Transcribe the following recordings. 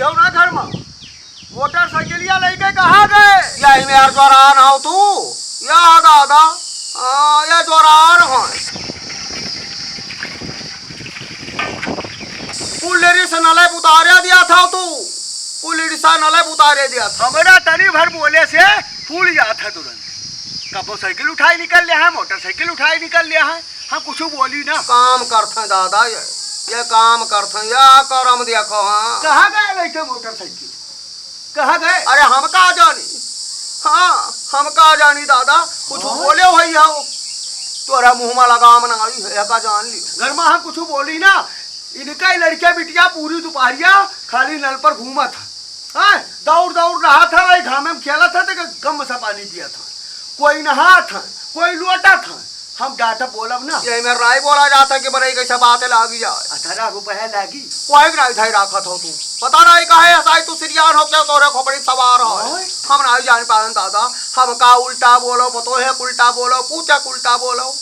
हो ना घर में मोटरसाइकिल लेके कहाँ गए? यही में यार जोरान हो तू या दादा ये जोरान हो पुलेरी से नले उतारे दिया था तू पुलेरी से नले उतारे दिया था हमारा तनी भर बोले से फूल जाता तुरंत। कबो साइकिल उठाई निकल लिया है, मोटरसाइकिल उठाई निकल लिया है, हम कुछ बोली ना। काम करते दादा ये काम करते या करम देखो। हाँ कहाँ गए लेके मोटरसाइकिल? कहाँ गए? अरे हम कहा जानी? हाँ हम कहा जानी दादा कुछ बोले हो भैया तोरा मुँह में लगाम नहीं है का जान ली। घर में हम कुछ बोली ना। इनका लड़के बिटिया पूरी दोपहरिया खाली नल पर घूमा था। हाँ दौड़ दौड़ रहा था, वही घाम में खेला था तो गम सा पानी पिया था। कोई नहा था कोई लौटा था। हम डाटा बोलब ना। ये में राय बोला जाता कि बड़े कैसे बातें लागी जाए। 18 रुपया लागी कोई नहीं था रखा था तू पता नहीं कहे ऐसा तू सिरियान हो क्या तोरे खोपड़ी सवार हो। हम नहीं जान पाए दादा हम का उल्टा बोलो पतो है उल्टा बोलो पूछा उल्टा बोलो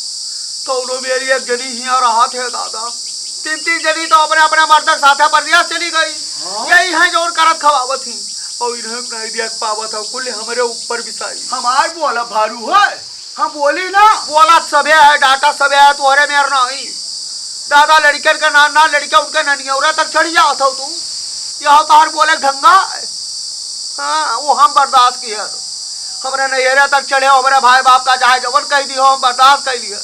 तो मेरी एक जनी ही रहा थे दादा। तीन जनी तो अपने अपने मर्द साथे परदेश चली गई। यही है जो करत खवावत थी और इन्हें नहीं दिया पावत हो कुल हमारे ऊपर बिसाई। हमार बोला भारू है हम बोली ना। बोला सबे है डाटा सबे है तोहरे मेर नहीं दादा लड़के का ना लड़के उनके ननियौरा तक चढ़ जाओ था तू यह तार बोले ढंगा। हाँ वो हम बर्दाश्त किए हमारे नैहरे तक चढ़े हमारे भाई बाप का चाहे जवन कह दी हो हम बर्दाश्त कर लिए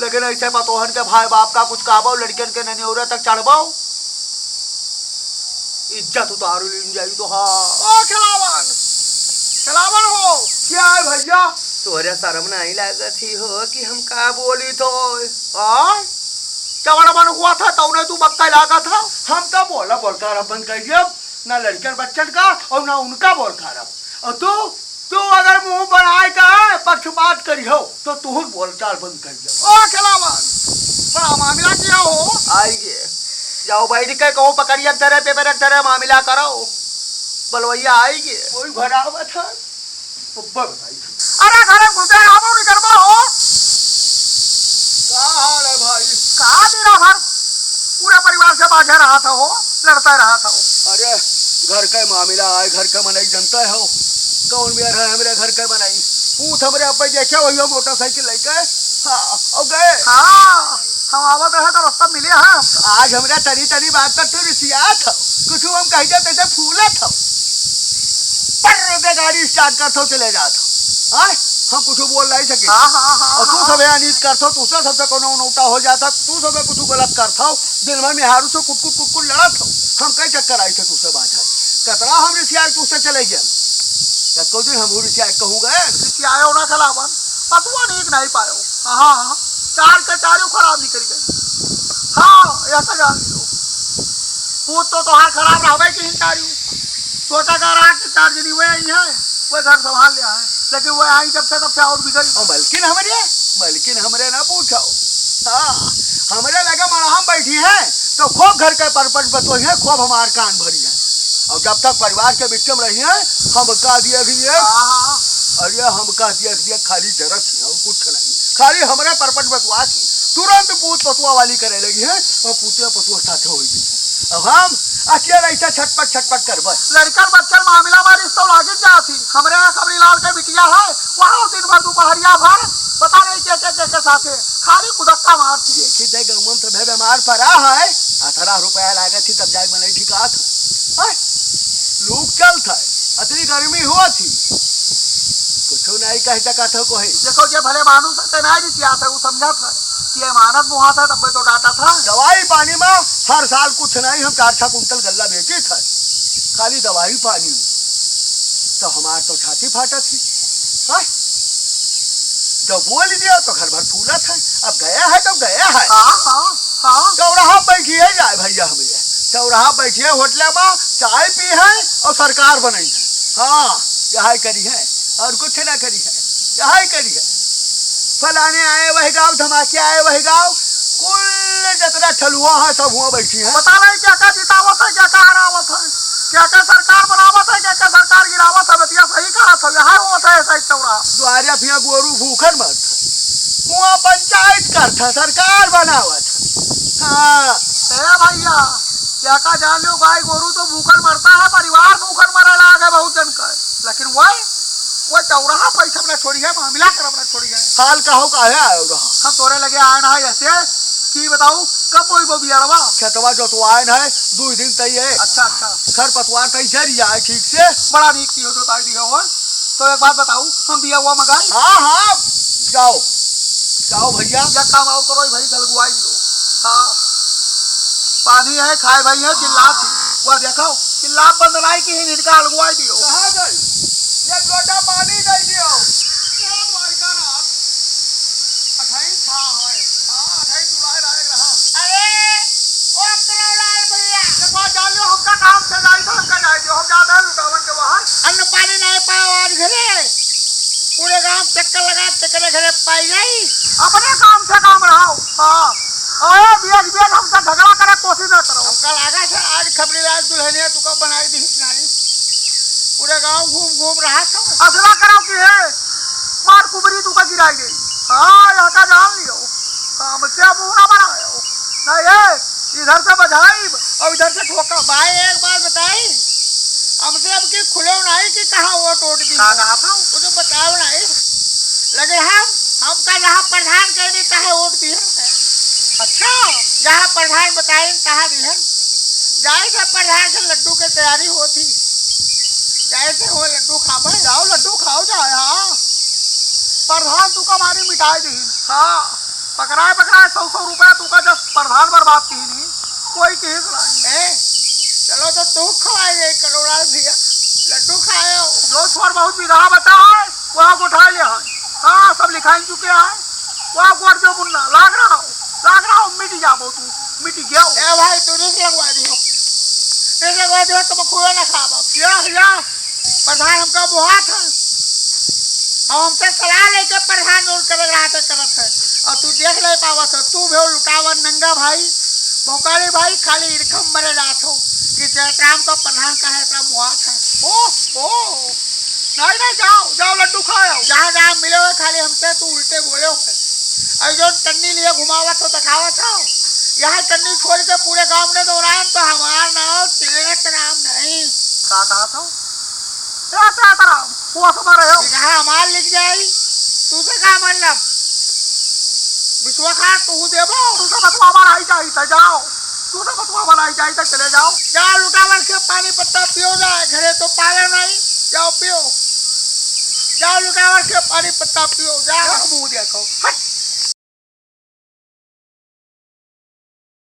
लेकिन ऐसे पतोहन के भाई बाप का कुछ कहबो लड़कियन के ननियौरा तक चढ़बो इज्जत उतारू ली जाई तो। हाँ ओ खिलावन हो क्या है भैया? तोरे शर्म नहीं लागत ही हो कि हम का बोली तो चवड़ बन हुआ था तौने तू बक्का लागा था। हम तो बोला बोलता रहा बंद कर दिया ना लड़कन बच्चन का और ना उनका बोलता रहा। और तू अगर मुंह बनाए का पक्षपात करी हो तो तू बोल चाल बंद कर दिया। ओ खिलावन बड़ा मामला क्या हो आइए जाओ बैठ के कहो पकड़िए तेरे पेपर तेरे मामला करो बलवैया आएगी कोई भरावा था बताई। अरे घर घुसे आबो नहीं करबो हो का हाल है भाई? कहा दिन भर पूरे परिवार से बाझा रहा था हो लड़ता रहा था हो। अरे घर का मामला आए घर का मनाई जनता है हो कौन भी रहा है मेरे घर का बनाई पूछ हमरे अब देखे वही मोटरसाइकिल लेके। हाँ और गए। हाँ हम आवत रहे तो रास्ता मिले हैं। आज हमरा तनी तनी बात पर तो रिसिया था कुछ हम कह देते थे फूला था पर गाड़ी स्टार्ट कर चले जाता। हाँ हम कुछ बोल नहीं सके। और तू सब अनित करता तू सबसे कोनो नौटा हो जाता तू सब कुछ गलत करता दिन भर में हारू से कुट लड़त हो। हम कई चक्कर आई थे तुझसे बात है कतरा हम रिसिया तुझसे चले गए को दिन हम रिसिया कहूँ गए रिसियाओ ना खिलावन पतुआ नहीं पायो। हाँ चार के चारों खराब निकल गए। हाँ ऐसा जान लो पूत तो तोहार खराब रहे कि चारू छोटा का रहा कि 4 जनी वे आई है वो घर संभाल लिया है लेकिन वो आई जब से तब से और बिगड़ी। मलकिन हमरे ना पूछो। हाँ हमरे लगे मड़ाम बैठी है तो खूब घर के परपट बतोई है खूब हमार कान भरी है और जब तक परिवार के बीच में रही है हम कह दिए अरे हम कह दिए खाली जरत है और कुछ नहीं खाली हमारे परपट बतवा थी तुरंत पूत पतुआ वाली करे लगी है और पूते पतुआ साथे हो गई है। अब हम अकेले ऐसा छटपट कर बस लड़का बच्चा मामला बारिश तो लागे जाती हमरे सबरीलाल के बिटिया है वहाँ दिन भर दोपहरिया भर पता नहीं के साथे खाली कुदक्का मारती है। देखी जाए गमन से बीमार पड़ा है 18 रुपया लागे थी तब जाए बनाई ठीक लूक चल था अतनी गर्मी हुआ थी कुछ नहीं कह सका था कोई। देखो ये भले मानुस नहीं रिसिया था वो समझा था कि ये मानस मुहा था तब तो डाटा था। दवाई पानी में हर साल कुछ नहीं हम 4-6 कुंटल गल्ला बेचे थे खाली दवाई पानी में तो हमार तो छाती फाटा थी। हाँ? जब बोल दिया तो घर भर फूला था अब गया है तो गया है। चौराहा बैठिए जाए भैया हमें चौराहा बैठिए होटल में चाय पी है और सरकार बनाई है। हाँ यही करी है और कुछ ना करी है यही करी है। फलाने आए वही गाँव धमाके आए वही गाँव कुल जितना ठलुआ है सब हुआ बैठी है। पता नहीं क्या क्या जितावत है क्या क्या हरावत है क्या क्या सरकार बनावत है क्या क्या सरकार गिरावत है बतिया सही कहा था यहाँ होता है ऐसा चौराहा द्वारिया फिया गोरू भूखन मत वहाँ पंचायत करता सरकार बनावत। हाँ भैया क्या का जान लो, गाय गोरू तो भूखल मरता है, परिवार भूखल मरे लागे बहुत जन का, लेकिन वो चौराहा पैसा अपना छोड़ी है, मामला कर अपना छोड़ी है। हाल कहो काहे आयो रहा? हम तोरे लगे आए ना ऐसे की बताऊं, कब कोई वो बियारवा खेतवा जोतवाइन है 2 दिन तई है। अच्छा अच्छा, खर पतवार तई जरी जाए ठीक से। बड़ा नीक थी हो तो ताई दिया हुआ। तो एक बात बताऊं, हम बिया हुआ मंगाई। हाँ हाँ जाओ जाओ भैया। या काम और करो भाई, गलगुआई लो। हाँ पानी है, खाए भाई है, चिल्ला थी वह देखो, चिल्ला बंद नहीं की इनका अलगुआई दियो। कहाँ गई? ये लोटा पानी दे दियो। अन्न पानी नहीं पाओ आज घरे, पूरे गांव चक्कर लगा चक्कर घरे पाई गई। अपने काम से काम रहो। हाँ ओए बेच बेच हमसे झगड़ा करे कोशिश न करो। हमका लगा था आज खबरी लाल दुल्हनिया तू कब बनाई दी नहीं, पूरे गांव घूम घूम रहा था। असला करो कि है मार कुबरी तू का गिराई गई। हाँ यहाँ का जान लियो, हमसे मुंह ना बनाओ। नहीं है इधर से बजाई और इधर से ठोका। भाई एक बात बताई, हमसे अब की खुले नहीं कि कहाँ वो टोट दी कहा था मुझे बताओ नहीं, लगे हम का जहाँ प्रधान कहनी कहा वोट दिया। अच्छा जहाँ प्रधान बताए कहाँ दिया, जाए से प्रधान से लड्डू की तैयारी होती, जाए से वो लड्डू खाओ, जाओ लड्डू खाओ जाए। हाँ प्रधान तू का मारी मिटाई दी। हाँ पकड़ाए 100 रुपया तू का जब प्रधान बर्बाद की नहीं कोई केस नहीं। चलो तो तू खवाए करोड़ा भैया लड्डू खाए जो छोर बहुत विधा बचा है वहाँ को उठा लिया है। हाँ सब लिखाई चुके हैं, वहाँ को जो मुन्ना लाग रहा हो मिट जाओ, तू मिट गया। ए भाई तू रिस लगवा दियो तुम खुए ना खा या प्रधान हमका बुहा था, हमसे सलाह लेके प्रधान जोड़ कर रहा था करत है, और तू देख ले पावा था, तू भी लुटावन नंगा भाई भोकाली भाई खाली इरखम मरे जात हो कि जयराम का प्रधान का है इतना मुआ था। ओ नहीं जाओ लड्डू खाओ, जहाँ जहाँ मिले हुए खाली हमसे तू उल्टे बोले हो। और जो टन्नी लिए घुमावत हो दिखावत हो, यहाँ टन्नी छोड़ के पूरे गांव ने दौड़ान तो हमारा नाम तेतराम नहीं कहा था तेतराम वो हमारे हो जहाँ हमार लिख जाई तुझे का मतलब विश्वखा तू देवो तुझे बतवा बनाई चाहिए जाओ, तुझे बतवा बनाई चाहिए चले जाओ लुटावन के पानी पत्ता पियो जाए घरे तो पाले नहीं, जाओ पियो जाओ लुटावन के पानी पत्ता पियो जाओ मुँह देखो।